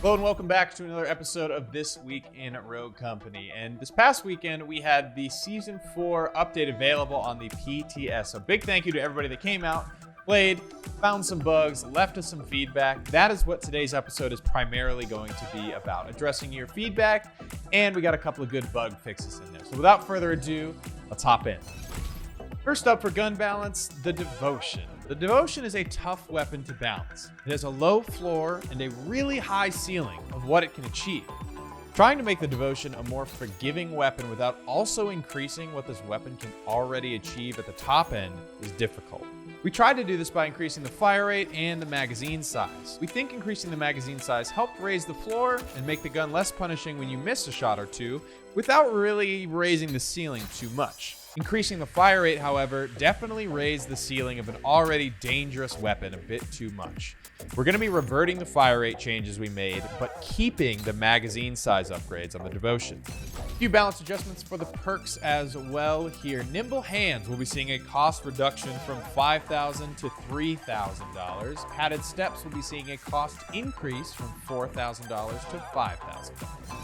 Hello and welcome back to another episode of This Week in Rogue Company. And this past weekend, we had the Season 4 update available on the PTS. So big thank you to everybody that came out, played, found some bugs, left us some feedback. That is what today's episode is primarily going to be about, addressing your feedback. And we got a couple of good bug fixes in there. So without further ado, let's hop in. First up for gun balance, the Devotion. The Devotion is a tough weapon to balance. It has a low floor and a really high ceiling of what it can achieve. Trying to make the Devotion a more forgiving weapon without also increasing what this weapon can already achieve at the top end is difficult. We tried to do this by increasing the fire rate and the magazine size. We think increasing the magazine size helped raise the floor and make the gun less punishing when you miss a shot or two without really raising the ceiling too much. Increasing the fire rate, however, definitely raised the ceiling of an already dangerous weapon a bit too much. We're going to be reverting the fire rate changes we made, but keeping the magazine size upgrades on the Devotion. A few balance adjustments for the perks as well here. Nimble Hands will be seeing a cost reduction from $5,000 to $3,000. Padded Steps will be seeing a cost increase from $4,000 to $5,000.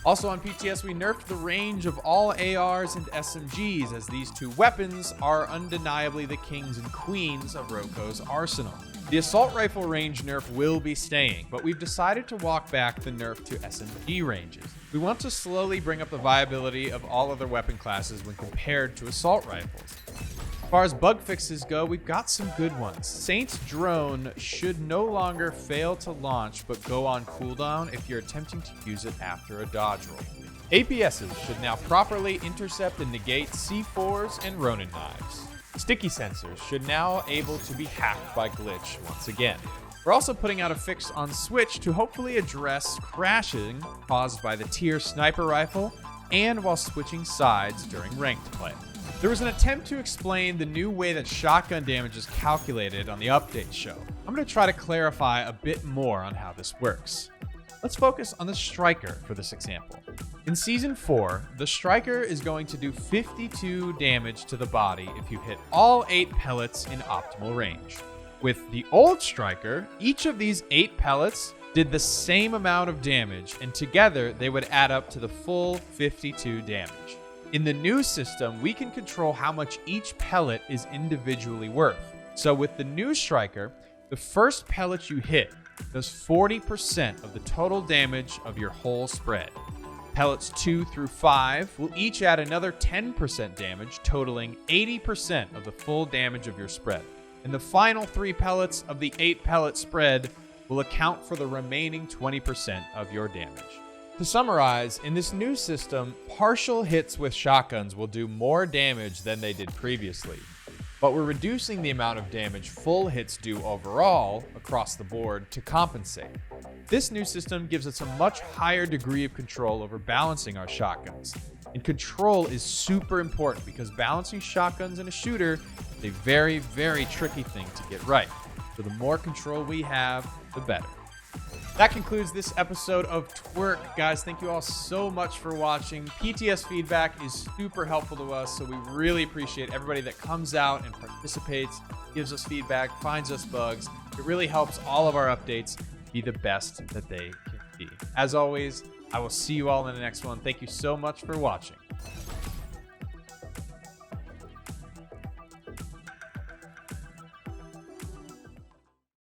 Also on PTS, we nerfed the range of all ARs and SMGs, as these two weapons are undeniably the kings and queens of Roko's arsenal. The assault rifle range nerf will be staying, but we've decided to walk back the nerf to SMG ranges. We want to slowly bring up the viability of all other weapon classes when compared to assault rifles. As far as bug fixes go, we've got some good ones. Saint's drone should no longer fail to launch but go on cooldown if you're attempting to use it after a dodge roll. APSs should now properly intercept and negate C4s and Ronin knives. Sticky sensors should now able to be hacked by glitch once again. We're also putting out a fix on Switch to hopefully address crashing caused by the tier sniper rifle and while switching sides during ranked play. There was an attempt to explain the new way that shotgun damage is calculated on the update show. I'm going to try to clarify a bit more on how this works. Let's focus on the Striker for this example. In Season 4, the Striker is going to do 52 damage to the body if you hit all 8 pellets in optimal range. With the old Striker, each of these 8 pellets did the same amount of damage, and together they would add up to the full 52 damage. In the new system, we can control how much each pellet is individually worth. So with the new Striker, the first pellet you hit does 40% of the total damage of your whole spread. Pellets 2 through 5 will each add another 10% damage, totaling 80% of the full damage of your spread. And the final 3 pellets of the 8 pellet spread will account for the remaining 20% of your damage. To summarize, in this new system, partial hits with shotguns will do more damage than they did previously, but we're reducing the amount of damage full hits do overall across the board to compensate. This new system gives us a much higher degree of control over balancing our shotguns. And control is super important because balancing shotguns in a shooter is a very, very tricky thing to get right. So the more control we have, the better. That concludes this episode of Twerk. Guys, thank you all so much for watching. PTS feedback is super helpful to us, so we really appreciate everybody that comes out and participates, gives us feedback, finds us bugs. It really helps all of our updates be the best that they can be. As always, I will see you all in the next one. Thank you so much for watching.